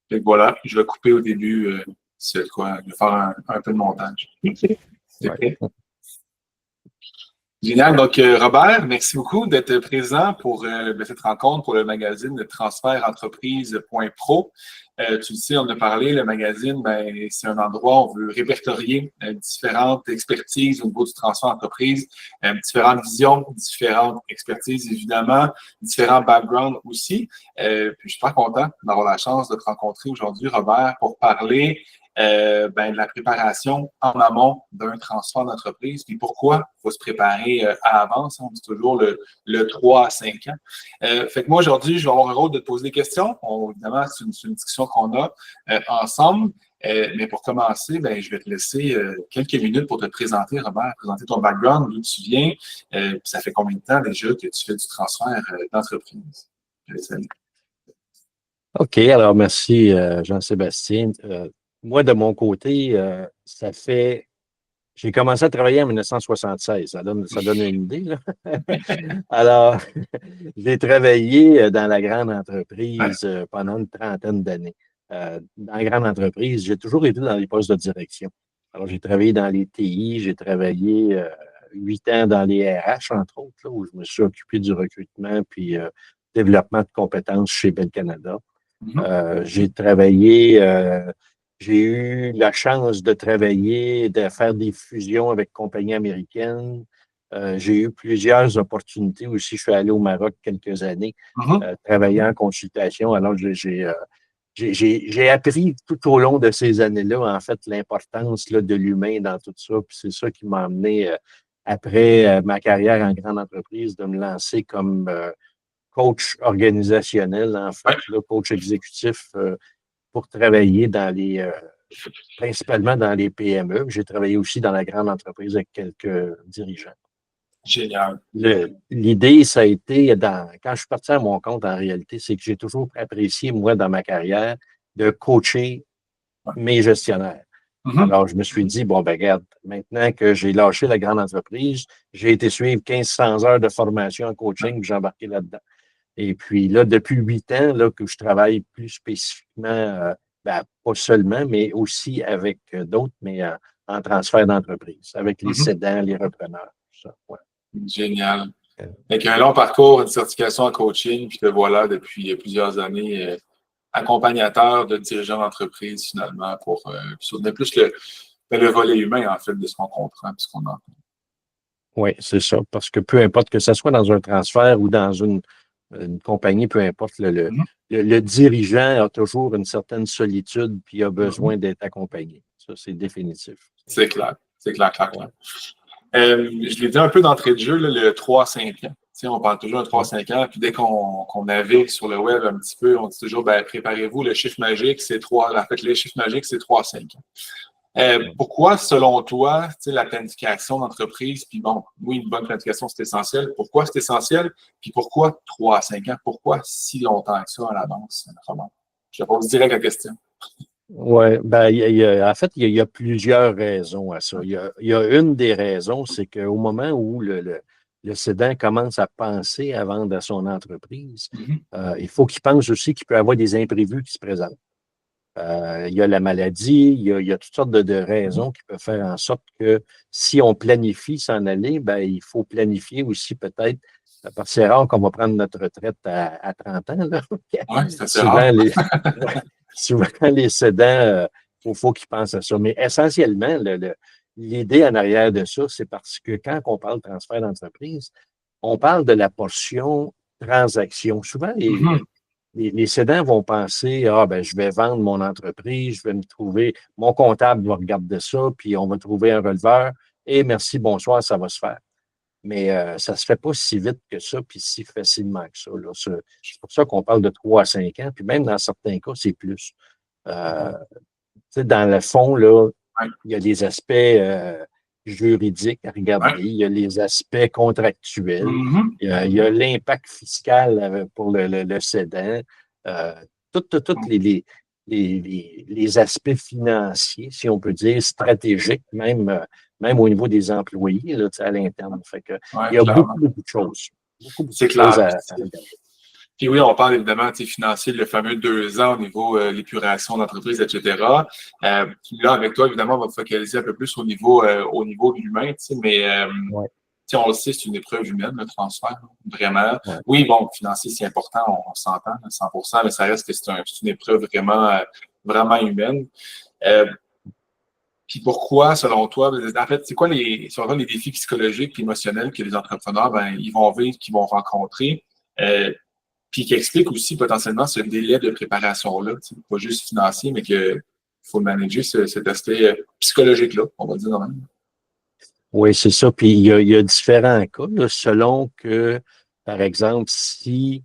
Fait que voilà, je vais couper au début, c'est quoi, je vais faire un peu de montage. C'est Ouais. prêt? Génial. Donc, Robert, merci beaucoup d'être présent pour cette rencontre pour le magazine de transferentreprise.pro. Tu le sais, on a parlé, le magazine, ben, c'est un endroit où on veut répertorier différentes expertises au niveau du transfert d'entreprise, différentes visions, différentes expertises, évidemment, différents backgrounds aussi. Puis, je suis très content d'avoir la chance de te rencontrer aujourd'hui, Robert, pour parler de la préparation en amont d'un transfert d'entreprise. Puis pourquoi il faut se préparer à l'avance? On dit toujours le 3 à 5 ans. Fait que moi, aujourd'hui, je vais avoir un rôle de te poser des questions. Évidemment, c'est une discussion qu'on a ensemble. Mais pour commencer, ben, je vais te laisser quelques minutes pour te présenter, Robert, présenter ton background, d'où tu viens. Puis ça fait combien de temps déjà que tu fais du transfert d'entreprise? OK, alors merci Jean-Sébastien. Moi, de mon côté, j'ai commencé à travailler en 1976. Ça donne une idée, là. Alors, j'ai travaillé dans la grande entreprise pendant une trentaine d'années. Dans la grande entreprise, j'ai toujours été dans les postes de direction. Alors, j'ai travaillé dans les TI, j'ai travaillé 8 ans dans les RH, entre autres, là, où je me suis occupé du recrutement puis développement de compétences chez Bell Canada. J'ai travaillé, j'ai eu la chance de travailler, de faire des fusions avec compagnies américaines. J'ai eu plusieurs opportunités aussi. Je suis allé au Maroc quelques années, travailler en consultation. Alors, j'ai appris tout au long de ces années-là, en fait, l'importance là, de l'humain dans tout ça. Puis c'est ça qui m'a amené, après ma carrière en grande entreprise, de me lancer comme coach organisationnel, en fait, là, coach exécutif pour travailler principalement dans les PME. J'ai travaillé aussi dans la grande entreprise avec quelques dirigeants. Génial. L'idée, ça a été, quand je suis parti à mon compte, en réalité, c'est que j'ai toujours apprécié, moi, dans ma carrière, de coacher mes gestionnaires. Alors, je me suis dit, bon, ben, regarde, maintenant que j'ai lâché la grande entreprise, j'ai été suivre 1500 heures de formation en coaching, puis j'ai embarqué là-dedans. Et puis là, depuis 8 ans, là, que je travaille plus spécifiquement, pas seulement, mais aussi avec d'autres, mais en transfert d'entreprise, avec les cédants, les repreneurs, tout ça. Ouais. Génial. Avec un long parcours, une certification en coaching, puis te voilà depuis plusieurs années accompagnateur de dirigeants d'entreprise, finalement, pour soutenir plus le volet humain, en fait, de ce qu'on comprend, de ce qu'on entend. Oui, c'est ça. Parce que peu importe que ce soit dans un transfert ou dans une compagnie, peu importe, le dirigeant a toujours une certaine solitude puis a besoin d'être accompagné. Ça, c'est définitif. C'est clair. C'est clair, clair, clair. Je l'ai dit un peu d'entrée de jeu, là, le 3-5 ans. T'sais, on parle toujours de 3-5 ans, puis dès qu'on navigue sur le web un petit peu, on dit toujours, ben, préparez-vous, le chiffre magique, c'est 3. En fait, le chiffre magique, c'est 3-5 ans. Pourquoi, selon toi, la planification d'entreprise, puis bon, oui, une bonne planification, c'est essentiel. Pourquoi c'est essentiel? Puis pourquoi 3 à 5 ans? Pourquoi si longtemps que ça à l'avance? Je pose direct la question. Oui, ben, en fait, il y a plusieurs raisons à ça. Il y a une des raisons, c'est qu'au moment où le cédant commence à penser à vendre à son entreprise, il faut qu'il pense aussi qu'il peut avoir des imprévus qui se présentent. Il y a la maladie, il y a toutes sortes de raisons qui peuvent faire en sorte que si on planifie s'en aller, ben, il faut planifier aussi peut-être, parce que c'est rare qu'on va prendre notre retraite à 30 ans. Là. Oui, c'est assez rare. Souvent, les cédants, il faut qu'ils pensent à ça. Mais essentiellement, l'idée en arrière de ça, c'est parce que quand on parle de transfert d'entreprise, on parle de la portion transaction. Souvent, les cédants vont penser, ben, je vais vendre mon entreprise, je vais me trouver, mon comptable va regarder ça, puis on va trouver un releveur, et merci, bonsoir, ça va se faire. Mais ça ne se fait pas si vite que ça, puis si facilement que ça. Là. C'est pour ça qu'on parle de 3 à 5 ans, puis même dans certains cas, c'est plus. Dans le fond, là, il y a des aspects juridiques à regarder, il y a les aspects contractuels, il y a l'impact fiscal pour le cédant, tous les aspects financiers, si on peut dire, stratégiques, même au niveau des employés là, à l'interne. Fait que, il y a beaucoup de choses. Beaucoup de choses à regarder. Puis oui, on parle évidemment financier, le fameux 2 ans au niveau l'épuration d'entreprise, etc. Puis là, avec toi, évidemment, on va te focaliser un peu plus au niveau de l'humain, mais Ouais, on le sait, c'est une épreuve humaine, le transfert, vraiment. ouais. Oui, bon, financier, c'est important, on s'entend à 100%, mais ça reste que c'est une épreuve vraiment, vraiment humaine. Euh, Puis pourquoi, selon toi, en fait, c'est quoi selon toi, les défis psychologiques et émotionnels que les entrepreneurs, ils vont vivre, qu'ils vont rencontrer? Puis qui explique aussi potentiellement ce délai de préparation-là, pas juste financier, mais qu'il faut manager cet aspect psychologique-là, on va dire quand même. Oui, c'est ça. Puis il y a différents cas, là, selon que, par exemple, si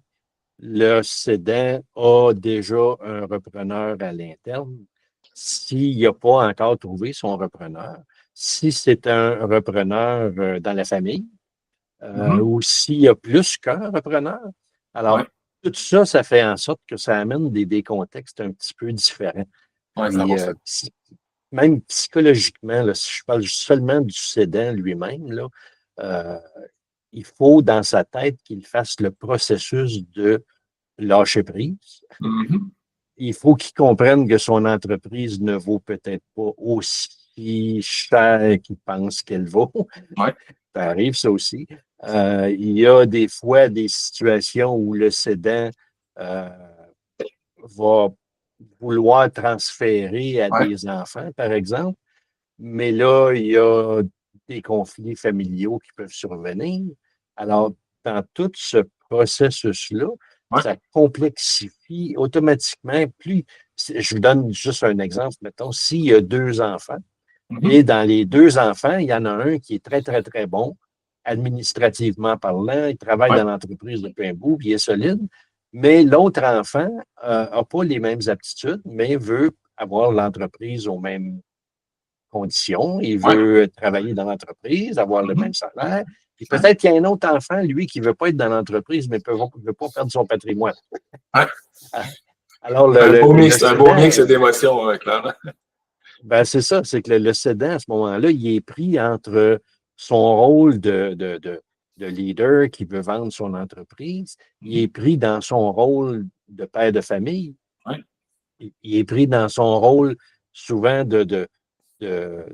le cédant a déjà un repreneur à l'interne, s'il n'a pas encore trouvé son repreneur, si c'est un repreneur dans la famille, Mhm. ou s'il y a plus qu'un repreneur. Ouais, Alors, tout ça, ça fait en sorte que ça amène des contextes un petit peu différents. ouais, Puis, 100%. même psychologiquement, là, si je parle seulement du cédant lui-même, là, euh, il faut dans sa tête qu'il fasse le processus de lâcher prise. Mhm. Il faut qu'il comprenne que son entreprise ne vaut peut-être pas aussi cher qu'il pense qu'elle vaut. Ouais, Ça arrive, ça aussi. Il y a des fois des situations où le cédant euh, va vouloir transférer à ouais. des enfants, par exemple, mais là, il y a des conflits familiaux qui peuvent survenir. Alors, dans tout ce processus-là, Ouais. ça complexifie automatiquement. Je vous donne juste un exemple, mettons, s'il y a 2 enfants, Mhm. et dans les 2 enfants, il y en a un qui est très, très, très bon, administrativement parlant. Il travaille Ouais. dans l'entreprise depuis un bout, puis il est solide. Mais l'autre enfant n'a pas les mêmes aptitudes, mais veut avoir l'entreprise aux mêmes conditions. Il Ouais. veut travailler dans l'entreprise, avoir le Mhm. même salaire. Puis Ouais. peut-être qu'il y a un autre enfant, lui, qui ne veut pas être dans l'entreprise, mais ne veut pas perdre son patrimoine. Ouais. Alors, Un beau cédant, mix d'émotions, clairement. ben, c'est ça, c'est que le cédant, à ce moment-là, il est pris entre son rôle de leader qui veut vendre son entreprise, il Mhm. est pris dans son rôle de père de famille, Ouais. il est pris dans son rôle souvent de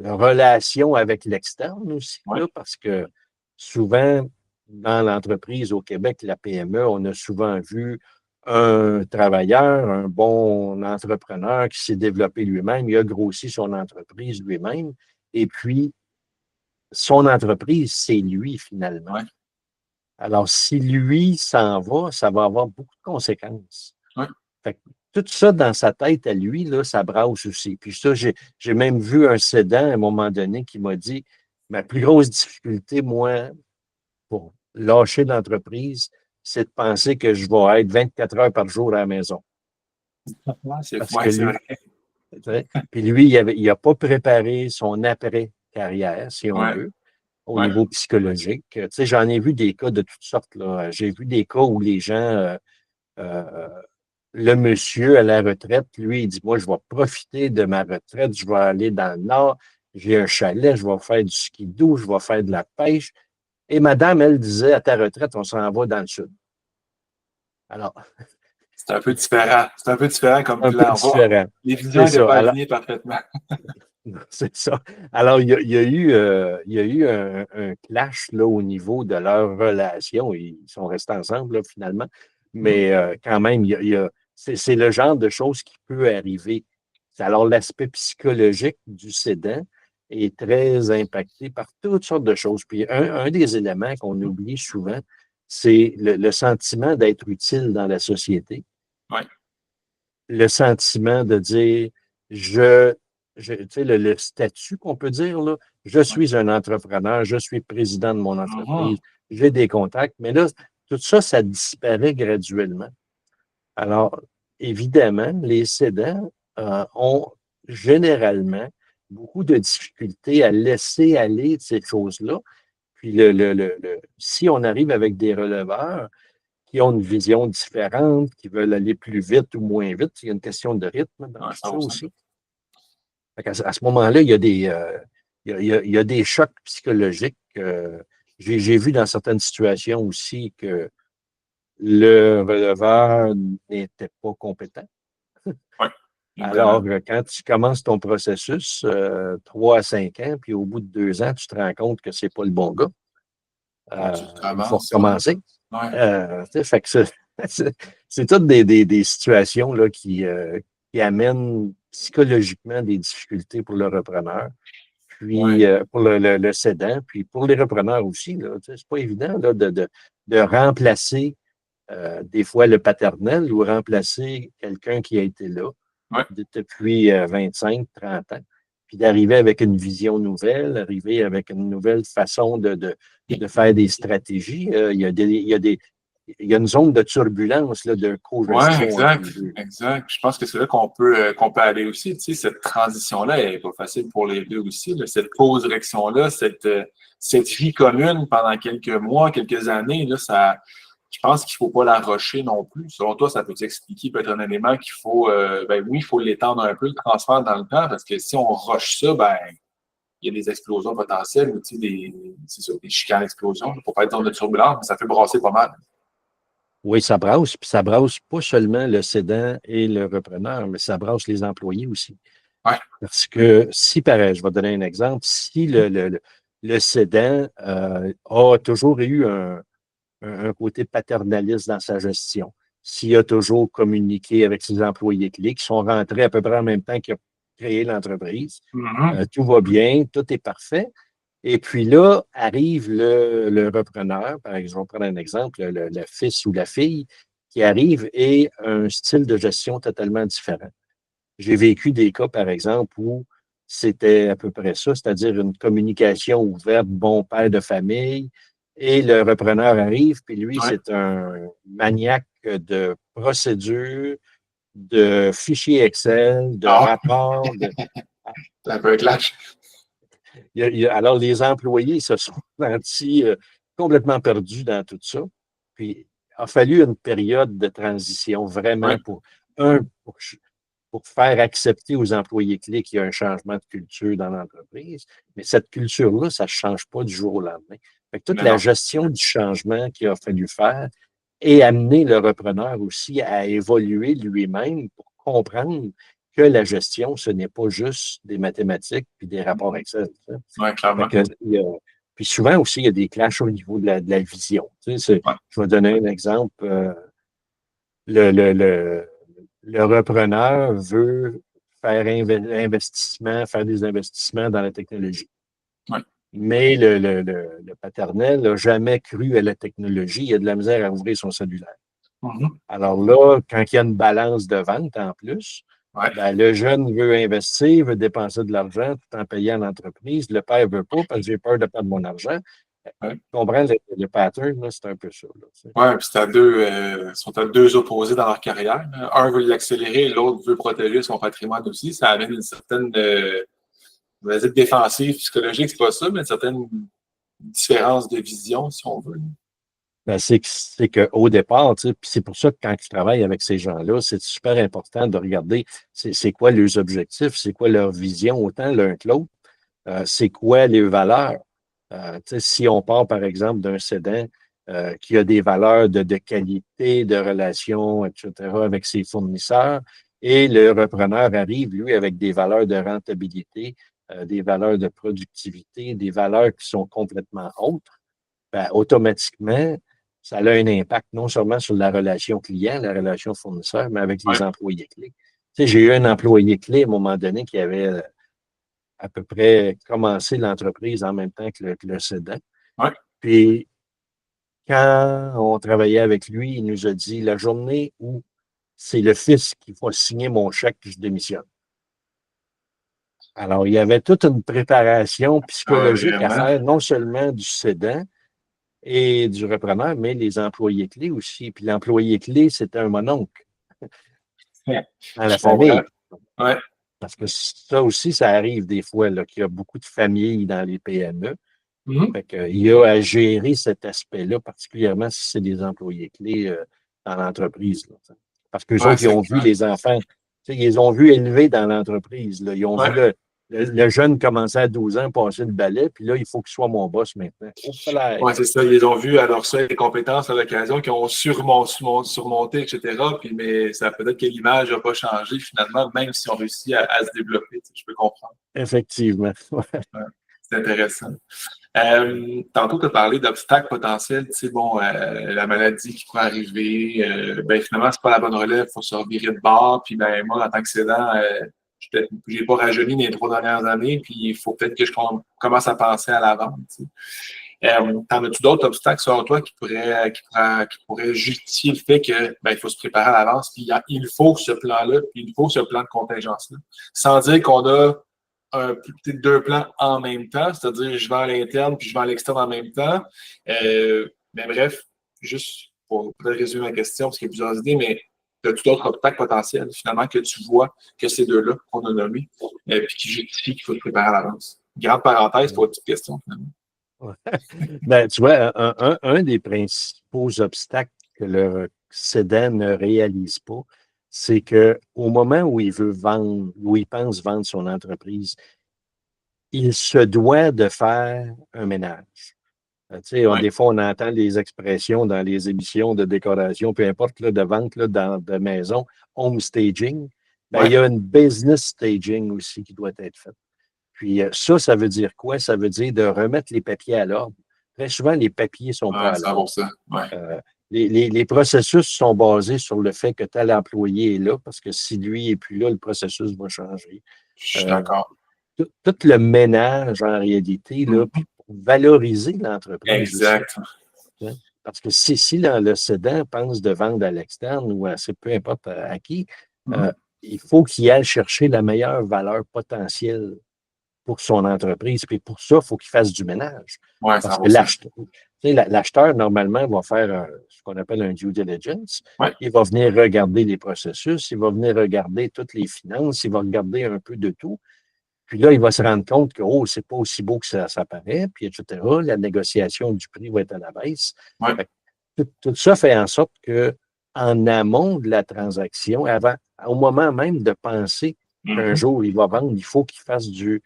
relation avec l'externe aussi, Ouais. là, parce que souvent, dans l'entreprise au Québec, la PME, on a souvent vu un travailleur, un bon entrepreneur qui s'est développé lui-même, il a grossi son entreprise lui-même, et puis son entreprise, c'est lui finalement. Ouais. Alors, si lui s'en va, ça va avoir beaucoup de conséquences. Ouais. Fait que tout ça dans sa tête à lui, là, ça brasse aussi. Puis ça, j'ai même vu un cédant à un moment donné qui m'a dit, ma plus grosse difficulté, moi, pour lâcher l'entreprise, c'est de penser que je vais être 24 heures par jour à la maison. Ouais, Parce que ouais, c'est lui, vrai. tu sais, puis lui, il n'a pas préparé son après-carrière, si on Ouais. veut, au Ouais. niveau psychologique. Tu sais, j'en ai vu des cas de toutes sortes, là. J'ai vu des cas où les gens, euh, le monsieur à la retraite, lui, il dit, moi, je vais profiter de ma retraite, je vais aller dans le nord, j'ai un chalet, je vais faire du ski-doo, je vais faire de la pêche. Et madame, elle disait, à ta retraite, on s'en va dans le sud. Alors, C'est un peu différent. C'est un peu différent comme un peu plan. différent. Les C'est visions n'étaient ça. pas Alors, alignées parfaitement. c'est ça. Alors, il y a eu un clash là, au niveau de leur relation. Ils sont restés ensemble là, finalement. Mhm. Mais quand même, c'est le genre de choses qui peut arriver. Alors, l'aspect psychologique du cédant est très impacté par toutes sortes de choses. Puis, un des éléments qu'on oublie souvent, c'est le sentiment d'être utile dans la société, Ouais. le sentiment de dire, je, tu sais, le statut qu'on peut dire, là, je Ouais. suis un entrepreneur, je suis président de mon Mhm. entreprise, j'ai des contacts, mais là, tout ça, ça disparaît graduellement. Alors, évidemment, les cédants ont généralement beaucoup de difficultés à laisser aller ces choses-là. Puis, si on arrive avec des releveurs, qui ont une vision différente, qui veulent aller plus vite ou moins vite. Il y a une question de rythme dans Ouais, tout ça 100%. aussi. À ce moment-là, il y a des chocs psychologiques. J'ai vu dans certaines situations aussi que le releveur n'était pas compétent. Oui, Alors, évidemment. quand tu commences ton processus, 3 à 5 ans, puis au bout de 2 ans, tu te rends compte que c'est pas le bon gars, Faut que tu il faut recommences, ouais. recommencer. Ouais. Tu sais, fait que c'est toutes des situations là, qui amènent psychologiquement des difficultés pour le repreneur, puis Ouais. pour le cédant, puis pour les repreneurs aussi. Là, tu sais, c'est pas évident là, de remplacer des fois le paternel ou remplacer quelqu'un qui a été là Ouais. depuis 25, 30 ans, puis d'arriver avec une vision nouvelle, arriver avec une nouvelle façon de faire des stratégies. Il y a une zone de turbulence, là, de Ouais, co-gestion entre exact, les deux. exact. Je pense que c'est là qu'on peut aller aussi. Tu sais, cette transition-là, elle n'est pas facile pour les deux aussi, là. Cette co-direction-là, cette vie commune pendant quelques mois, quelques années, là, ça, je pense qu'il ne faut pas la rusher non plus. Selon toi, ça peut t'expliquer peut-être un élément qu'il faut, ben oui, il faut l'étendre un peu, le transfert dans le temps, parce que si on rush ça, ben, il y a des explosions potentielles, ou, tu sais, c'est ça, des chicanes explosions. Il ne faut pas être dans de turbulence, mais ça fait brasser pas mal. Oui, ça brasse, puis ça brasse pas seulement le cédant et le repreneur, mais ça brasse les employés aussi. Ouais. Parce que si, pareil, je vais donner un exemple, si le cédant a toujours eu un côté paternaliste dans sa gestion, s'il a toujours communiqué avec ses employés clés qui sont rentrés à peu près en même temps qu'il a créé l'entreprise, Mhm. tout va bien, tout est parfait. Et puis là, arrive le repreneur, par exemple, je vais prendre un exemple, le fils ou la fille qui arrive et un style de gestion totalement différent. J'ai vécu des cas, par exemple, où c'était à peu près ça, c'est-à-dire une communication ouverte, bon père de famille, et le repreneur arrive, puis lui, Ouais. c'est un maniaque de procédures, de fichiers Excel, de Ah, rapports. c'est un peu un clash. Alors, les employés se sont sentis complètement perdus dans tout ça. Puis, il a fallu une période de transition vraiment Ouais. un, pour pour faire accepter aux employés clés qu'il y a un changement de culture dans l'entreprise. Mais cette culture-là, ça ne change pas du jour au lendemain. Fait que toute Mais la non. gestion du changement qu'il a fallu faire et amener le repreneur aussi à évoluer lui-même pour comprendre que la gestion, ce n'est pas juste des mathématiques puis des rapports Excel. Tu sais. Ouais, Fait clairement. que, puis souvent aussi, il y a des clashs au niveau de la vision. Tu sais, Ouais. je vais donner un exemple. Le, le, le, le repreneur veut faire des investissements dans la technologie. Ouais. Mais le paternel n'a jamais cru à la technologie. Il a de la misère à ouvrir son cellulaire. Mhm. Alors là, quand il y a une balance de vente en plus, Ouais. ben, le jeune veut investir, veut dépenser de l'argent tout en payant l'entreprise. Le père ne veut pas parce que j'ai peur de perdre mon argent. Ouais. Tu comprends le pattern, là, c'est un peu ça. Là, tu sais. Ouais, puis c'est sont à deux opposés dans leur carrière, là. Un veut l'accélérer, l'autre veut protéger son patrimoine aussi. Ça amène une certaine, je vais dire défensive psychologique, c'est pas ça, mais une certaine différence de vision, si on veut. Ben, c'est qu'au départ, tu sais, puis c'est pour ça que quand tu travailles avec ces gens-là, c'est super important de regarder c'est quoi leurs objectifs, c'est quoi leur vision, autant l'un que l'autre, c'est quoi les valeurs. Tu sais, si on part, par exemple, d'un cédant qui a des valeurs de qualité, de relation, etc., avec ses fournisseurs, et le repreneur arrive, lui, avec des valeurs de rentabilité, des valeurs de productivité, des valeurs qui sont complètement autres, ben, automatiquement, ça a un impact non seulement sur la relation client, la relation fournisseur, mais avec les Ouais. employés clés. Tu sais, j'ai eu un employé clé à un moment donné qui avait à peu près commencé l'entreprise en même temps que le cédant. Ouais. Puis, quand on travaillait avec lui, il nous a dit la journée où c'est le fils qui va signer mon chèque, puis je démissionne. Alors, il y avait toute une préparation Ah ouais, psychologique à vraiment. faire, non seulement du cédant, et du repreneur, mais les employés clés aussi. Puis l'employé clé, c'était un mononcle dans la Je comprends. famille. Ouais. Parce que ça aussi, ça arrive des fois, là, qu'il y a beaucoup de familles dans les PME. Mhm. Fait qu'il y a à gérer cet aspect-là, particulièrement si c'est des employés clés dans l'entreprise. Là, t'sais. Parce qu'eux Ouais, autres, ils c'est ont vu clair. les enfants, ils les ont vus élevés dans l'entreprise. Là. Ils ont vu Ouais. Le jeune commençait à 12 ans, passer le balai, puis là, il faut qu'il soit mon boss maintenant. Oui, c'est ça. Ils ont vu à leur seuil les compétences à l'occasion, qui ont surmonté, etc. Puis, mais ça peut-être que l'image n'a pas changé finalement, même si on réussit à se développer. Je peux comprendre. Effectivement. Ouais, c'est intéressant. Tantôt, tu as parlé d'obstacles potentiels, tu sais, bon, la maladie qui pourrait arriver, ben finalement, c'est pas la bonne relève, il faut se revirer de bord, puis ben moi, en tant que cédant, j'ai pas rajeuni dans les 3 dernières années, puis il faut peut-être que je commence à penser à l'avant, tu sais. T'en as-tu d'autres obstacles selon toi qui pourraient justifier le fait que ben, il faut se préparer à l'avance, puis il faut ce plan-là, puis il faut ce plan de contingence-là, sans dire qu'on a peut-être 2 plans en même temps, c'est-à-dire je vais à l'interne puis je vais à l'externe en même temps. Mais bref, juste pour peut-être résumer ma question, parce qu'il y a plusieurs idées, mais as-tu d'autres obstacles potentiels, finalement, que tu vois que ces deux-là qu'on a nommés, puis qui justifient qu'il faut te préparer à l'avance? Grande parenthèse pour une petite question, finalement. Ben, tu vois, un des principaux obstacles que le cédant ne réalise pas, c'est qu'au moment où il veut vendre, où il pense vendre son entreprise, il se doit de faire un ménage. Tu sais, Oui, des fois, on entend les expressions dans les émissions de décoration, peu importe, là, de vente là, de maison, home staging. Ben, oui, il y a une business staging aussi qui doit être faite. Puis ça veut dire quoi? Ça veut dire de remettre les papiers à l'ordre. Très souvent, les papiers ne sont pas ouais, à l'ordre. 100%. Ouais, Euh, les processus sont basés sur le fait que tel employé est là, parce que si lui n'est plus là, le processus va changer. je suis Euh, d'accord. tout le ménage, en réalité, là, puis Mhm. pour valoriser l'entreprise aussi. Exact. Hein. Parce que si le cédant pense de vendre à l'externe ou peu importe à qui, euh, Mhm. il faut qu'il aille chercher la meilleure valeur potentielle pour son entreprise. Puis pour ça, il faut qu'il fasse du ménage. Ouais, Parce que 100%. l'acheteur, tu sais, l'acheteur, normalement, va faire ce qu'on appelle un due diligence. Ouais. Il va venir regarder les processus, il va venir regarder toutes les finances, il va regarder un peu de tout. Puis là, il va se rendre compte que, oh, c'est pas aussi beau que ça paraît, puis etc. La négociation du prix va être à la baisse. Ouais. Fait que tout ça fait en sorte que, en amont de la transaction, au moment même de penser qu'un Mhm. jour il va vendre, il faut qu'il fasse du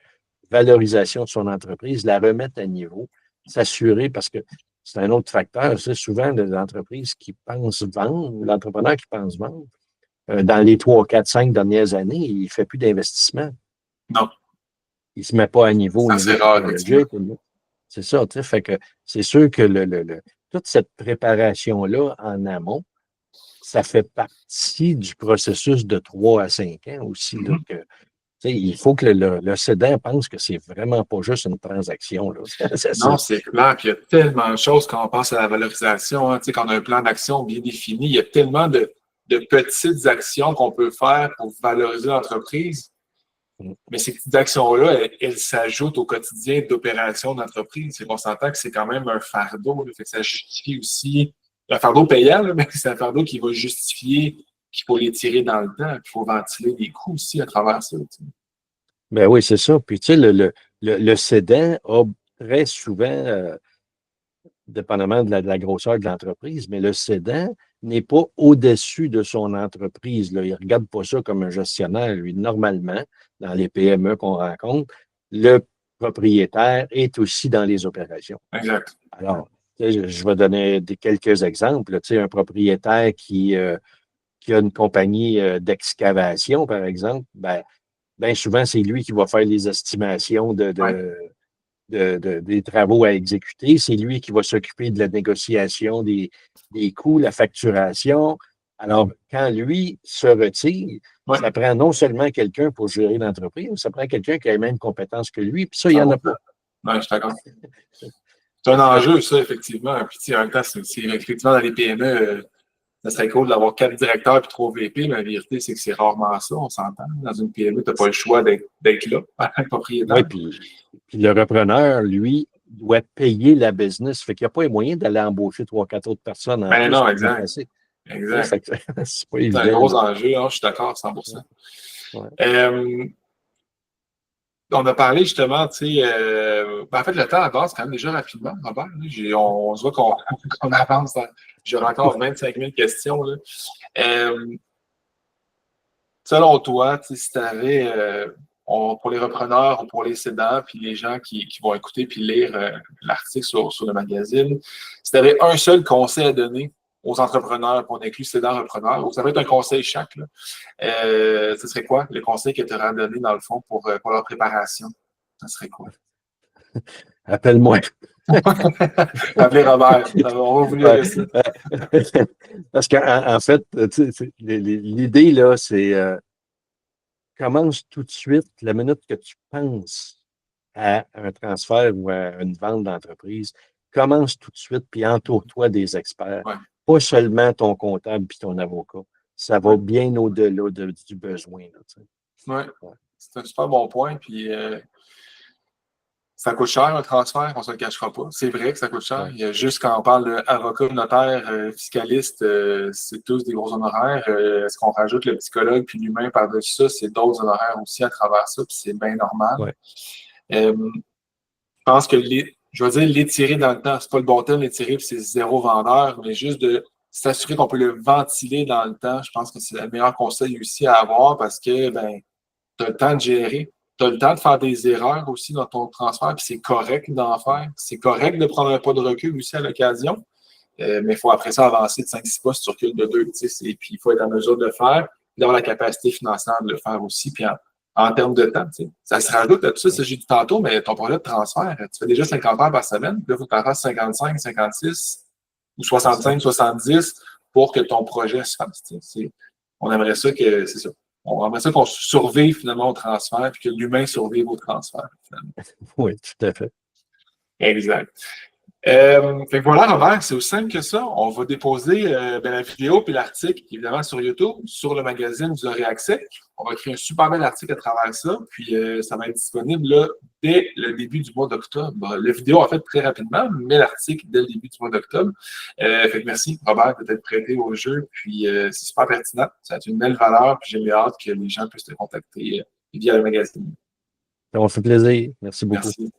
valorisation de son entreprise, la remettre à niveau, s'assurer, parce que c'est un autre facteur. C'est souvent les entreprises qui pensent vendre, l'entrepreneur qui pense vendre, dans les 3, 4, 5 dernières années, il ne fait plus d'investissement. Non, Il ne se met pas à niveau au ça niveau c'est rare, effectivement. technologique. C'est ça, tu sais. Fait que c'est sûr que toute cette préparation-là en amont, ça fait partie du processus de 3 à 5 ans aussi. Là, Mhm. que, tu sais, il faut que le cédant pense que c'est vraiment pas juste une transaction. Là. Non, c'est clair. Puis il y a tellement de choses quand on pense à la valorisation. Hein. Tu sais, quand on a un plan d'action bien défini, il y a tellement de petites actions qu'on peut faire pour valoriser l'entreprise. Mais ces petites actions-là, elles s'ajoutent au quotidien d'opérations d'entreprise. C'est qu'on s'entend que c'est quand même un fardeau. Là. Fait que ça justifie aussi un fardeau payant, là, mais c'est un fardeau qui va justifier qu'il faut les tirer dans le temps. Il faut ventiler les coûts aussi à travers ça. Tu sais. Ben oui, c'est ça. Puis, tu sais, le cédant a très souvent, dépendamment de la grosseur de l'entreprise, mais le cédant n'est pas au-dessus de son entreprise. Là. Il ne regarde pas ça comme un gestionnaire. Lui, normalement, dans les PME qu'on rencontre, le propriétaire est aussi dans les opérations. Exact. Alors, tu sais, je vais donner quelques exemples. Tu sais, un propriétaire qui a une compagnie d'excavation, par exemple, ben souvent, c'est lui qui va faire les estimations Ouais. des travaux à exécuter. C'est lui qui va s'occuper de la négociation des coûts, la facturation. Alors, quand lui se retire, Ouais. ça prend non seulement quelqu'un pour gérer l'entreprise, mais ça prend quelqu'un qui a les mêmes compétences que lui. Puis ça, il n'y en a 100%. pas. Ouais, je suis d'accord. C'est un enjeu, ça, effectivement. Puis, tu sais, en même temps, effectivement, dans les PME, ça serait cool d'avoir 4 directeurs et 3 VP, mais la vérité, c'est que c'est rarement ça, on s'entend. Dans une PME, tu n'as pas le choix d'être là, Oui, propriétaire. puis le repreneur, lui, doit payer la business. Fait qu'il n'y a pas les moyens d'aller embaucher 3, 4 autres personnes en Ben plus non, pour exact. remplacer. Exact. Fait que c'est pas C'est un évident, gros là. enjeu, hein, je suis d'accord, 100%. Ouais. Euh, on a parlé justement, tu sais, en fait, le temps avance quand même déjà rapidement, Robert. Là. On se voit qu'on qu'on avance. J'aurai encore 25 000 questions. Là. Selon toi, tu sais, si tu avais. pour les repreneurs ou pour les cédants, puis les gens qui vont écouter puis lire l'article sur le magazine, si tu avais un seul conseil à donner aux entrepreneurs, puis on inclut cédants-repreneurs, ou ça va être un conseil chaque, là, ce serait quoi le conseil que tu aurais donné dans le fond pour leur préparation? Ce serait quoi? Appelle-moi. Appelez Robert. On va vous lire ça. Parce qu'en fait, l'idée, là, c'est commence tout de suite, la minute que tu penses à un transfert ou à une vente d'entreprise, commence tout de suite, puis entoure-toi des experts. Ouais. Pas seulement ton comptable puis ton avocat. Ça va bien au-delà du besoin. Oui, c'est un super bon point. Puis ça coûte cher un transfert, on ne se le cachera pas. C'est vrai que ça coûte cher. Ouais. Il y a juste quand on parle d'avocat, notaire, fiscaliste, c'est tous des gros honoraires. Est-ce qu'on rajoute le psychologue puis l'humain par-dessus ça? C'est d'autres honoraires aussi à travers ça, puis c'est bien normal. Ouais. Je pense que je vais dire l'étirer dans le temps, c'est pas le bon terme, l'étirer, puis c'est zéro vendeur, mais juste de s'assurer qu'on peut le ventiler dans le temps, je pense que c'est le meilleur conseil aussi à avoir parce que tu as le temps de gérer. Tu as le temps de faire des erreurs aussi dans ton transfert, puis c'est correct d'en faire. C'est correct de prendre un pas de recul aussi à l'occasion, mais il faut après ça avancer de 5-6 pas si tu recules de 2. Puis il faut être en mesure de le faire, puis d'avoir la capacité financière de le faire aussi, puis en termes de temps. Ça se rajoute à tout ça, j'ai dit tantôt, mais ton projet de transfert, tu fais déjà 50 heures par semaine, puis là, il faut que tu en fasses 55, 56 ou 65, 70 pour que ton projet se fasse. On aimerait ça que, c'est ça. On aimerait ça qu'on survive finalement au transfert puis que l'humain survive au transfert, finalement. Oui, tout à fait. Exact. Fait que voilà, Robert, c'est aussi simple que ça. On va déposer la vidéo puis l'article, évidemment, sur YouTube. Sur le magazine, vous aurez accès. On va créer un super bel article à travers ça. Puis ça va être disponible là, dès le début du mois d'octobre. La vidéo, en fait, très rapidement, mais l'article dès le début du mois d'octobre. Fait que merci, Robert, de t'être prêté au jeu. Puis c'est super pertinent. Ça a une belle valeur. Puis j'ai hâte que les gens puissent te contacter via le magazine. Ça m'a fait plaisir. Merci beaucoup. Merci.